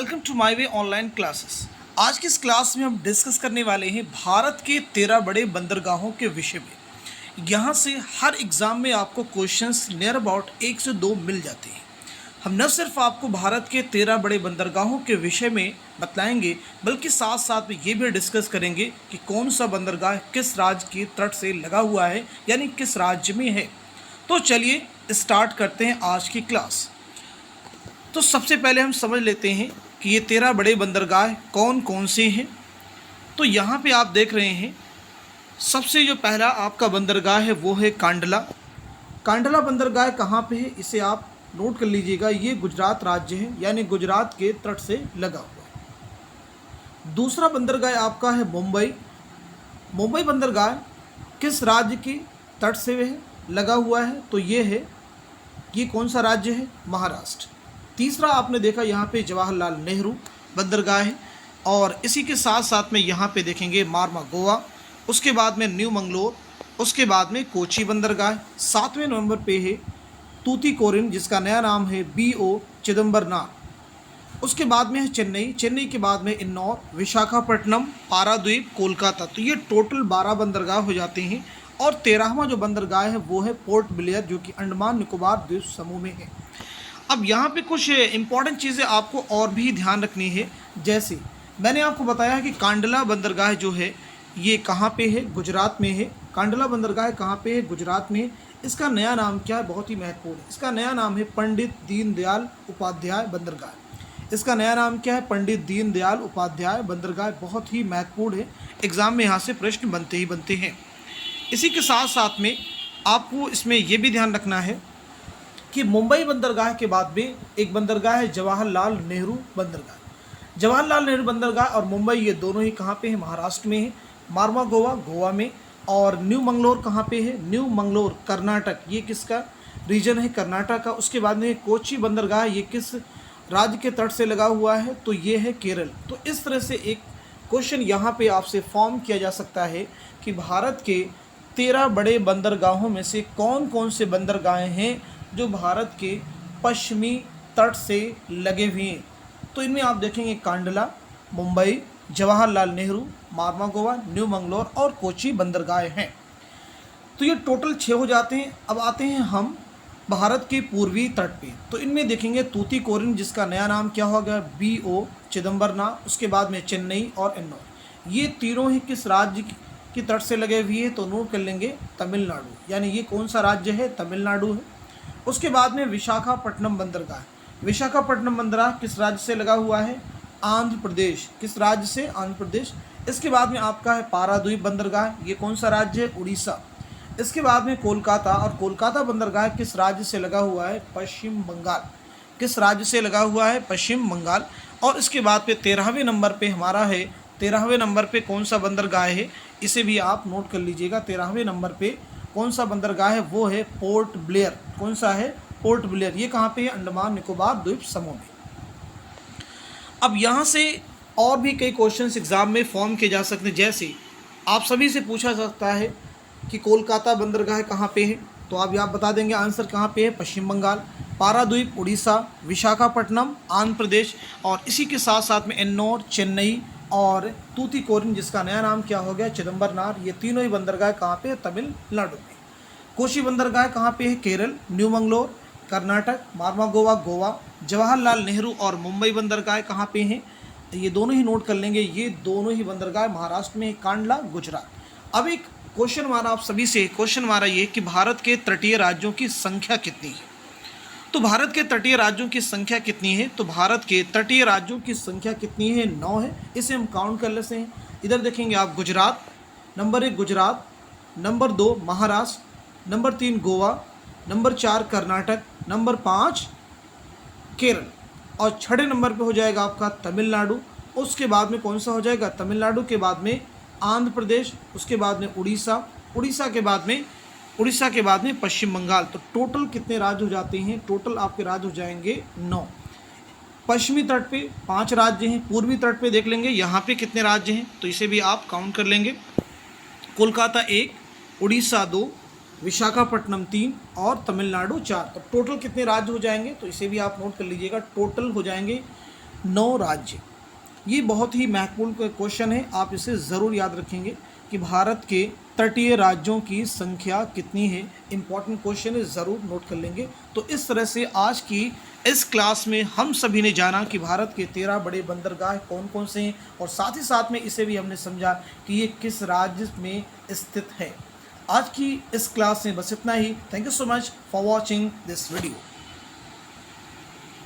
Welcome to my way online classes. आज की इस क्लास में हम डिस्कस करने वाले हैं भारत के 13 बड़े बंदरगाहों के विषय में। यहाँ से हर एग्ज़ाम में आपको क्वेश्चंस नियर अबाउट 1 से 2 मिल जाते हैं। हम न सिर्फ आपको भारत के 13 बड़े बंदरगाहों के विषय में बतलाएंगे, बल्कि साथ साथ में ये भी डिस्कस करेंगे कि कौन सा बंदरगाह किस राज्य के तट से लगा हुआ है, यानी किस राज्य में है। तो चलिए स्टार्ट करते हैं आज की क्लास। तो सबसे पहले हम समझ लेते हैं कि ये 13 बड़े बंदरगाह कौन कौन से हैं। तो यहाँ पे आप देख रहे हैं, सबसे जो पहला आपका बंदरगाह है वो है कांडला। कांडला बंदरगाह कहाँ पे है, इसे आप नोट कर लीजिएगा। ये गुजरात राज्य है, यानी गुजरात के तट से लगा हुआ है। दूसरा बंदरगाह आपका है मुंबई। मुंबई बंदरगाह किस राज्य के तट से है लगा हुआ है, तो ये कौन सा राज्य है, महाराष्ट्र। तीसरा आपने देखा यहाँ पे जवाहरलाल नेहरू बंदरगाह है, और इसी के साथ साथ में यहाँ पे देखेंगे मारमा गोवा, उसके बाद में न्यू मंगलोर, उसके बाद में कोची बंदरगाह। 7वें नंबर पे है तूतीकोरिन, जिसका नया नाम है BO चिदम्बरनार। उसके बाद में है चेन्नई के बाद में इन्नौर, विशाखापट्टनम, पाराद्वीप, कोलकाता। तो ये टोटल 12 बंदरगाह हो जाते हैं। और 13वां जो बंदरगाह है वो है पोर्ट ब्लेयर, जो कि अंडमान निकोबार द्वीप समूह में है। अब यहाँ पे कुछ इंपॉर्टेंट चीज़ें आपको और भी ध्यान रखनी है। जैसे मैंने आपको बताया कि कांडला बंदरगाह जो है ये कहाँ पे है, गुजरात में है। कांडला बंदरगाह कहाँ पे है, गुजरात में है। इसका नया नाम क्या है, बहुत ही महत्वपूर्ण है। इसका नया नाम है पंडित दीनदयाल उपाध्याय बंदरगाह। इसका नया नाम क्या है, पंडित दीनदयाल उपाध्याय बंदरगाह। बहुत ही महत्वपूर्ण है, एग्ज़ाम में यहाँ से प्रश्न बनते ही बनते हैं। इसी के साथ साथ में आपको इसमें यह भी ध्यान रखना है कि मुंबई बंदरगाह के बाद में एक बंदरगाह है जवाहरलाल नेहरू बंदरगाह। जवाहरलाल नेहरू बंदरगाह और मुंबई ये दोनों ही कहाँ पे हैं, महाराष्ट्र में है। मारमा गोवा में। और न्यू मंगलोर कहाँ पे है, न्यू मंगलोर कर्नाटक। ये किसका रीजन है, कर्नाटक का। उसके बाद में कोची बंदरगाह, ये किस राज्य के तट से लगा हुआ है, तो ये है केरल। तो इस तरह से एक क्वेश्चन यहाँ पे आपसे फॉर्म किया जा सकता है कि भारत के 13 बड़े बंदरगाहों में से कौन कौन से बंदरगाह हैं जो भारत के पश्चिमी तट से लगे हुए हैं। तो इनमें आप देखेंगे कांडला, मुंबई, जवाहरलाल नेहरू, मारमा गोवा, न्यू मंगलोर और कोची बंदरगाह हैं। तो ये टोटल 6 हो जाते हैं। अब आते हैं हम भारत के पूर्वी तट पे। तो इनमें देखेंगे तूतीकोरिन, जिसका नया नाम क्या होगा, BO चिदम्बरनार। उसके बाद में चेन्नई और इन्नौर। ये तीनों ही किस राज्य की तट से लगे हुए हैं, तो नोट कर लेंगे तमिलनाडु, यानी ये कौन सा राज्य है, तमिलनाडु है। उसके बाद में विशाखापट्टनम बंदरगाह। विशाखापट्टनम बंदरगाह किस राज्य से लगा हुआ है, आंध्र प्रदेश। किस राज्य से, आंध्र प्रदेश। इसके बाद में आपका है पाराद्वीप बंदरगाह, ये कौन सा राज्य है, उड़ीसा। इसके बाद में कोलकाता, और कोलकाता बंदरगाह किस राज्य से लगा हुआ है, पश्चिम बंगाल। किस राज्य से लगा हुआ है, पश्चिम बंगाल। और इसके बाद पे 13वें नंबर पे हमारा है, 13वें नंबर पे कौन सा बंदरगाह है, इसे भी आप नोट कर लीजिएगा। 13वें नंबर पे कौन सा बंदरगाह है, वो है पोर्ट ब्लेयर। कौन सा है, पोर्ट ब्लेयर। ये कहाँ पे है, अंडमान निकोबार द्वीप समूह में। अब यहाँ से और भी कई क्वेश्चंस एग्जाम में फॉर्म किए जा सकते हैं। जैसे आप सभी से पूछा जा सकता है कि कोलकाता बंदरगाह कहाँ पे है, तो आप बता देंगे आंसर कहाँ पे है, पश्चिम बंगाल। पाराद्वीप उड़ीसा, विशाखापट्टनम आंध्र प्रदेश, और इसी के साथ साथ में इन्नौर, चेन्नई और तूतीकोरिन, जिसका नया नाम क्या हो गया, चिदम्बरनार। ये तीनों ही बंदरगाह कहाँ पे है, तमिलनाडु में। कोची बंदरगाह कहाँ पे है, केरल। न्यू मंगलोर कर्नाटक, मारमा गोवा गोवा। जवाहरलाल नेहरू और मुंबई बंदरगाह कहाँ पे हैं, ये दोनों ही नोट कर लेंगे। ये दोनों ही बंदरगाह महाराष्ट्र में है, कांडला गुजरात। अब एक क्वेश्चन हमारा आप सभी से क्वेश्चन हमारा ये कि भारत के तटीय राज्यों की संख्या कितनी है। तो भारत के तटीय राज्यों की संख्या कितनी है, तो भारत के तटीय राज्यों की संख्या कितनी है, 9 है। इसे हम काउंट कर लेते हैं। इधर देखेंगे आप, Gujarat number 1 Gujarat, number 2 Maharashtra, number 3 Goa, number 4 Karnataka, number 5 Kerala, और 6 नंबर पे हो जाएगा आपका तमिलनाडु। उसके बाद में कौन सा हो जाएगा, तमिलनाडु के बाद में आंध्र प्रदेश, उसके बाद में उड़ीसा, उड़ीसा के बाद में पश्चिम बंगाल। तो टोटल कितने राज्य हो जाते हैं, टोटल आपके राज्य हो जाएंगे 9। पश्चिमी तट पे 5 राज्य हैं। पूर्वी तट पे देख लेंगे यहाँ पे कितने राज्य हैं, तो इसे भी आप काउंट कर लेंगे। कोलकाता 1, उड़ीसा 2, विशाखापट्टनम 3 और तमिलनाडु 4। तो टोटल कितने राज्य हो जाएंगे, तो इसे भी आप नोट कर लीजिएगा। टोटल हो जाएंगे 9 राज्य। ये बहुत ही महत्वपूर्ण क्वेश्चन है, आप इसे ज़रूर याद रखेंगे कि भारत के तटीय राज्यों की संख्या कितनी है। इंपॉर्टेंट क्वेश्चन है, ज़रूर नोट कर लेंगे। तो इस तरह से आज की इस क्लास में हम सभी ने जाना कि भारत के 13 बड़े बंदरगाह कौन कौन से हैं, और साथ ही साथ में इसे भी हमने समझा कि ये किस राज्य में स्थित है। आज की इस क्लास में बस इतना ही। Thank you so much for watching this video.